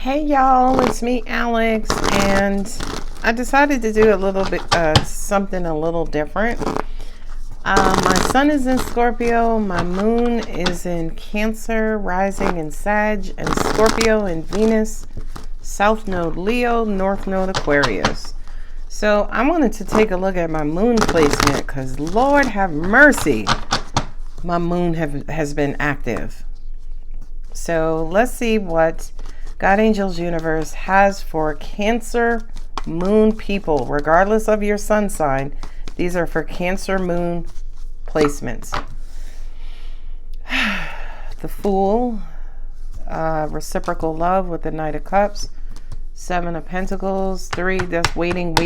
Hey y'all, it's me Alex, and I decided to do a little bit something a little different. My sun is in Scorpio, my moon is in Cancer, rising in Sag and Scorpio, and Venus, South Node Leo, North Node Aquarius. So I wanted to take a look at my moon placement because Lord have mercy, my moon has been active. So let's see what God Angels Universe has for Cancer moon people, regardless of your sun sign. These are for Cancer moon placements. The Fool, reciprocal love with the Knight of Cups, Seven of Pentacles, 3, that's waiting.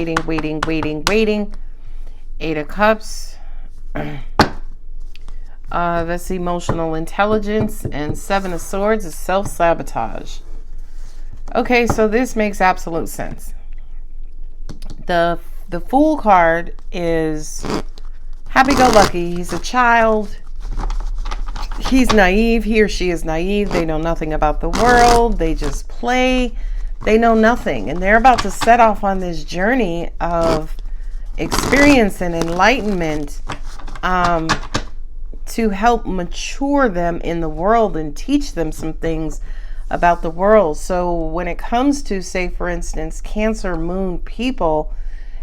8 of Cups, that's emotional intelligence, and 7 of Swords is self-sabotage. Okay, so this makes absolute sense. The Fool card is happy-go-lucky. He's a child. He's naive. He or she is naive. They know nothing about the world. They just play. They know nothing. And they're about to set off on this journey of experience and enlightenment to help mature them in the world and teach them some things about the world. So when it comes to, say, for instance, Cancer moon people,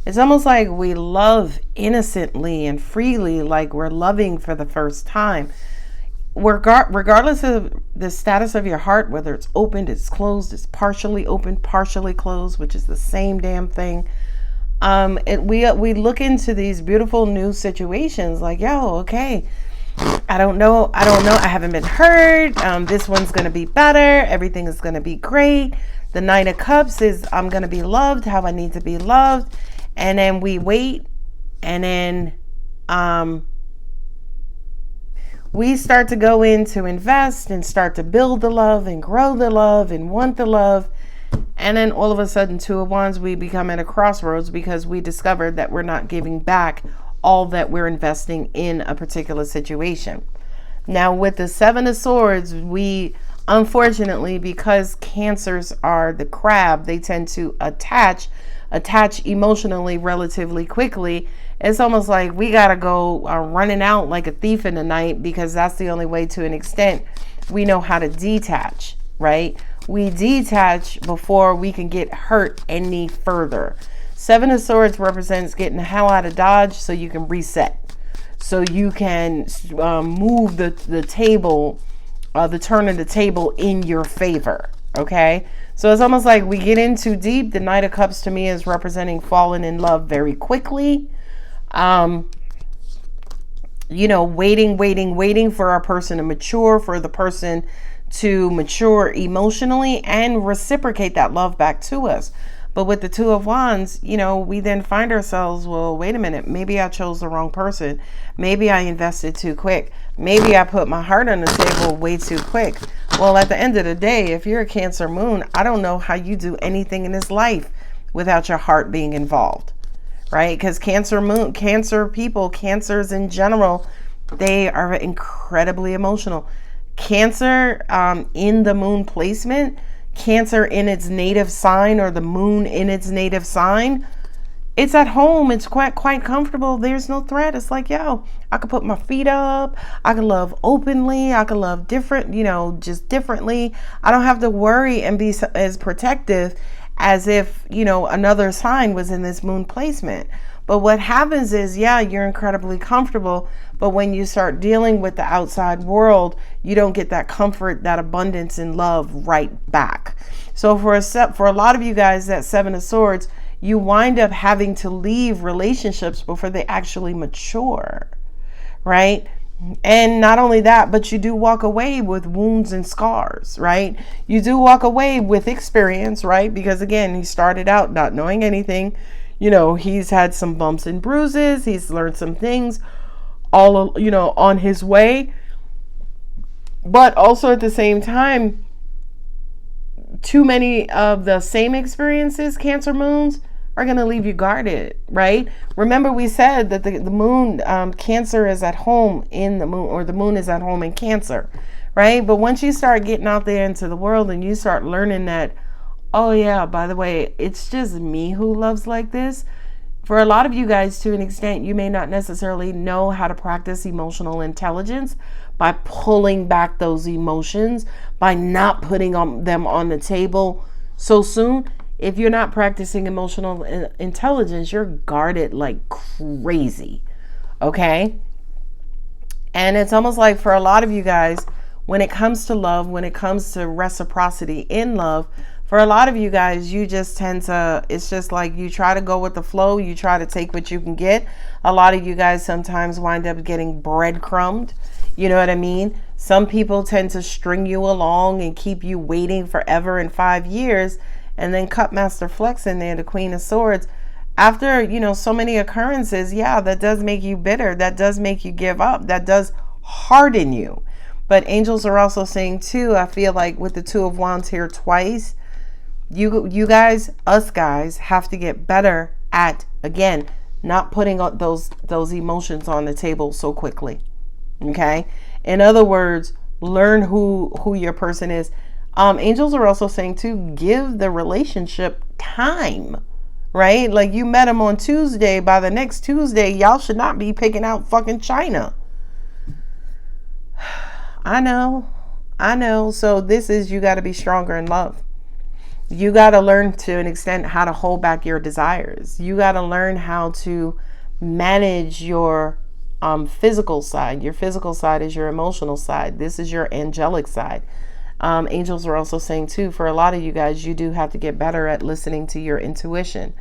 it's almost like we love innocently and freely, like we're loving for the first time. Regardless of the status of your heart, whether it's opened, it's closed, it's partially open, partially closed, which is the same damn thing. We look into these beautiful new situations like, yo, okay, I don't know. I haven't been heard. This one's going to be better. Everything is going to be great. The Nine of Cups is I'm going to be loved how I need to be loved. And then we wait. And then we start to go in to invest and start to build the love and grow the love and want the love. And then all of a sudden, Two of Wands, we become at a crossroads because we discovered that we're not giving back all that we're investing in a particular situation. Now with the Seven of Swords, we unfortunately, because Cancers are the crab, they tend to attach emotionally relatively quickly. It's almost like we gotta go running out like a thief in the night, because that's the only way, to an extent, we know how to detach, right? We detach before we can get hurt any further. Seven of Swords represents getting the hell out of Dodge so you can reset. So you can move the table, the turn of the table in your favor. Okay? So it's almost like we get in too deep. The Knight of Cups to me is representing falling in love very quickly. Waiting for our person to mature, for the person to mature emotionally and reciprocate that love back to us. But with the Two of Wands, we then find ourselves, well, wait a minute, maybe I chose the wrong person. Maybe I invested too quick. Maybe I put my heart on the table way too quick. Well, at the end of the day, if you're a Cancer moon, I don't know how you do anything in this life without your heart being involved, right? Because Cancer moon, Cancer people, Cancers in general, they are incredibly emotional. Cancer in the moon placement, Cancer in its native sign, or the moon in its native sign, it's at home. It's quite comfortable. There's no threat. It's like, yo, I could put my feet up. I can love openly. I can love different, just differently. I don't have to worry and be as protective as if, another sign was in this moon placement. But what happens is, yeah, you're incredibly comfortable, but when you start dealing with the outside world, you don't get that comfort, that abundance and love right back. So for a lot of you guys, that Seven of Swords, you wind up having to leave relationships before they actually mature, right? And not only that, but you do walk away with wounds and scars, right? You do walk away with experience, right? Because again, he started out not knowing anything. He's had some bumps and bruises. He's learned some things all, on his way. But also at the same time, too many of the same experiences, Cancer moons, are going to leave you guarded, right? Remember, we said that the moon, Cancer is at home in the moon, or the moon is at home in Cancer, right? But once you start getting out there into the world and you start learning that Oh, yeah, by the way, it's just me who loves like this. For a lot of you guys, to an extent, you may not necessarily know how to practice emotional intelligence by pulling back those emotions, by not putting them on the table so soon. If you're not practicing emotional intelligence, you're guarded like crazy. Okay? And it's almost like for a lot of you guys, when it comes to love, when it comes to reciprocity in love, for a lot of you guys, you just tend to, it's just like you try to go with the flow. You try to take what you can get. A lot of you guys sometimes wind up getting breadcrumbed. You know what I mean? Some people tend to string you along and keep you waiting forever and 5 years. And then cut Master Flex in there, the Queen of Swords. After, so many occurrences, yeah, that does make you bitter. That does make you give up. That does harden you. But angels are also saying too, I feel like with the Two of Wands here twice, you guys, us guys, have to get better at, again, not putting those emotions on the table so quickly. Okay? In other words, learn who your person is. Angels are also saying to give the relationship time, right? Like you met him on Tuesday. By the next Tuesday, y'all should not be picking out fucking China. I know. So this is, you got to be stronger in love. You got to learn to an extent how to hold back your desires. You got to learn how to manage your physical side. Your physical side is your emotional side. This is your angelic side. Angels are also saying too, for a lot of you guys, you do have to get better at listening to your intuition.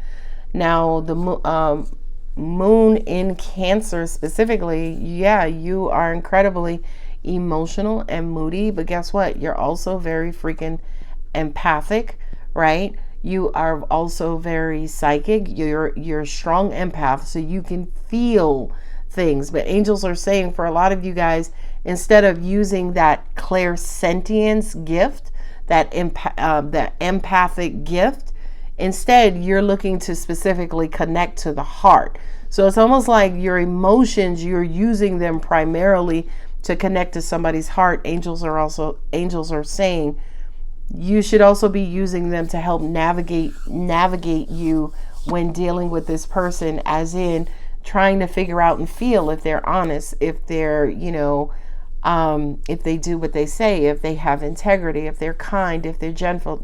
Now, the moon in Cancer specifically, yeah, you are incredibly emotional and moody, but guess what? You're also very freaking empathic, right? You are also very psychic. You're a strong empath, so you can feel things. But angels are saying for a lot of you guys, instead of using that clairsentience gift, that empathic gift, instead you're looking to specifically connect to the heart. So it's almost like your emotions, you're using them primarily to connect to somebody's heart. Angels are saying you should also be using them to help navigate you when dealing with this person, as in trying to figure out and feel if they're honest, if they're, if they do what they say, if they have integrity, if they're kind, if they're gentle,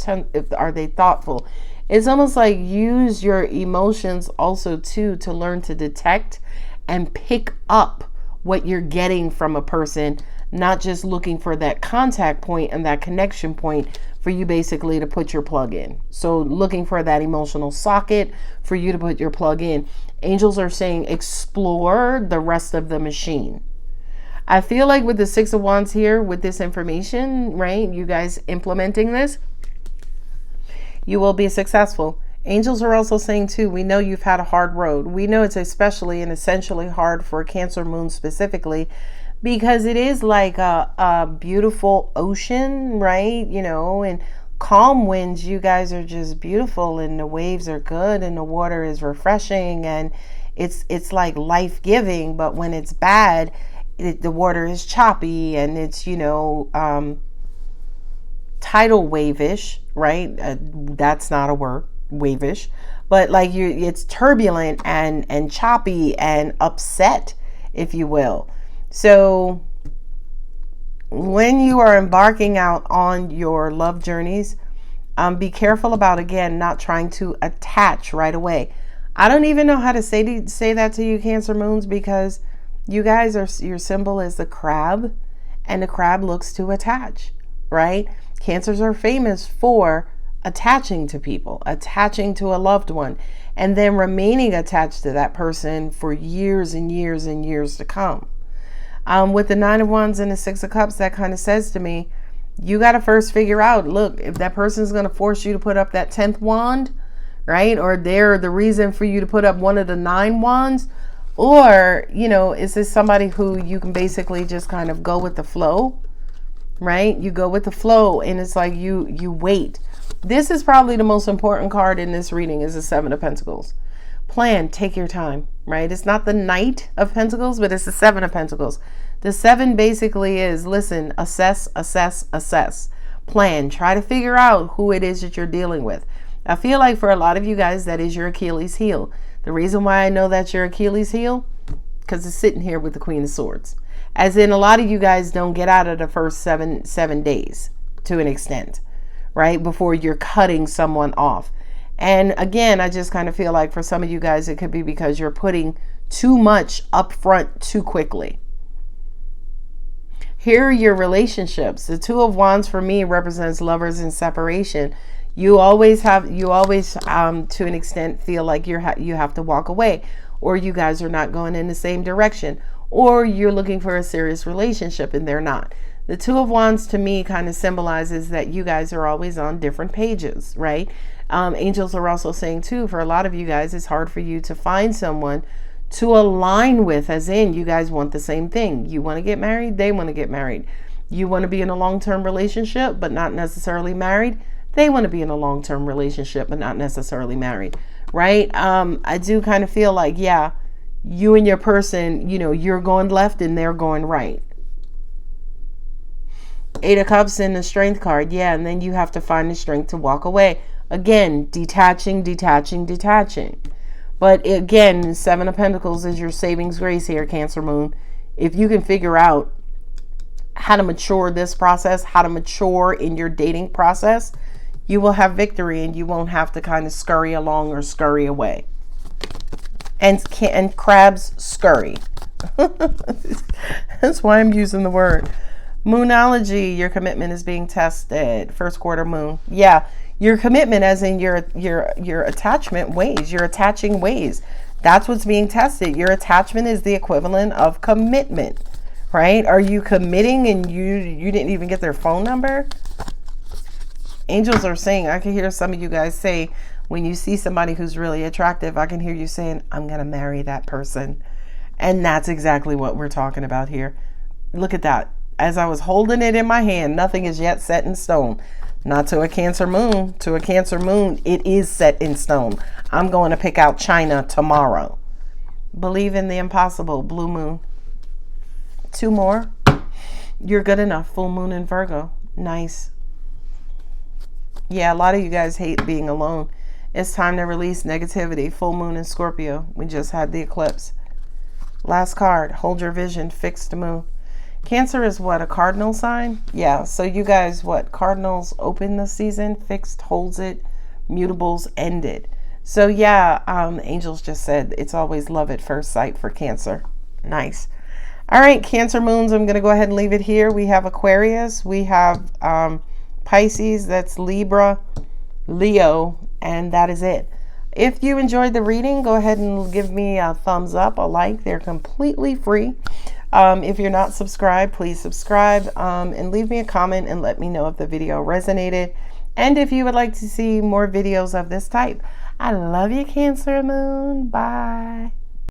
are they thoughtful. It's almost like use your emotions also too to learn to detect and pick up what you're getting from a person, not just looking for that contact point and that connection point for you basically to put your plug in. So looking for that emotional socket for you to put your plug in. Angels are saying explore the rest of the machine. I feel like with the Six of Wands here, with this information, right, you guys implementing this, you will be successful. Angels are also saying too, we know you've had a hard road. We know it's especially and essentially hard for Cancer moon specifically, because it is like a beautiful ocean, right? And calm winds, you guys are just beautiful, and the waves are good, and the water is refreshing, and it's like life-giving. But when it's bad, the water is choppy, and it's tidal wave-ish, right? That's not a word, wave-ish, but like it's turbulent and choppy and upset, if you will. So when you are embarking out on your love journeys, be careful about, again, not trying to attach right away. I don't even know how to say that to you, Cancer moons, because you guys your symbol is the crab, and the crab looks to attach, right? Cancers are famous for attaching to people, attaching to a loved one, and then remaining attached to that person for years and years and years to come. With the Nine of Wands and the Six of Cups, that kind of says to me, you got to first figure out, look, if that person's going to force you to put up that 10th wand, right? Or they're the reason for you to put up one of the 9 wands, or, is this somebody who you can basically just kind of go with the flow, right? You go with the flow, and it's like you wait. This is probably the most important card in this reading, is the Seven of Pentacles. Plan, take your time, right? It's not the Knight of Pentacles, but it's the Seven of Pentacles. The 7 basically is, listen, assess, assess, assess. plan. Try to figure out who it is that you're dealing with. I feel like for a lot of you guys, that is your Achilles heel. The reason why I know that's your Achilles heel, because it's sitting here with the Queen of Swords. As in, a lot of you guys don't get out of the first seven days to an extent, right? Before you're cutting someone off. And again, I just kind of feel like for some of you guys, it could be because you're putting too much up front too quickly. Here are your relationships. The Two of Wands for me represents lovers in separation. You always to an extent feel like you have to walk away, or you guys are not going in the same direction, or you're looking for a serious relationship and they're not. The Two of Wands to me kind of symbolizes that you guys are always on different pages, right? Angels are also saying too, for a lot of you guys, it's hard for you to find someone to align with, as in you guys want the same thing. You want to get married, they want to get married. You want to be in a long-term relationship, but not necessarily married. They want to be in a long-term relationship, but not necessarily married, right? I do kind of feel like, yeah, you and your person, you're going left and they're going right. Eight of Cups in the Strength card. Yeah, and then you have to find the strength to walk away. Again, detaching. But again, Seven of Pentacles is your savings grace here, Cancer Moon. If you can figure out how to mature this process, how to mature in your dating process, you will have victory and you won't have to kind of scurry along or scurry away. And crabs scurry. That's why I'm using the word. Moonology, your commitment is being tested. First quarter moon. Yeah. Your commitment, as in your attachment ways, your attaching ways. That's what's being tested. Your attachment is the equivalent of commitment, right? Are you committing and you didn't even get their phone number? Angels are saying, I can hear some of you guys say, when you see somebody who's really attractive, I can hear you saying, I'm going to marry that person. And that's exactly what we're talking about here. Look at that. As I was holding it in my hand, nothing is yet set in stone. Not to a Cancer moon. To a Cancer moon, it is set in stone. I'm going to pick out China tomorrow. Believe in the impossible. Blue moon. Two more. You're good enough. Full moon in Virgo. Nice. Yeah, a lot of you guys hate being alone. It's time to release negativity. Full moon in Scorpio. We just had the eclipse. Last card. Hold your vision. Fixed moon. Cancer is what, a cardinal sign? Yeah, so you guys, what, cardinals open the season, fixed holds it, mutables ended. So yeah, angels just said it's always love at first sight for Cancer. Nice. All right, Cancer moons, I'm going to go ahead and leave it here. We have Aquarius, we have Pisces, that's Libra, Leo, and that is it. If you enjoyed the reading, go ahead and give me a thumbs up, a like. They're completely free. If you're not subscribed, please subscribe and leave me a comment and let me know if the video resonated. And if you would like to see more videos of this type. I love you, Cancer moon. Bye.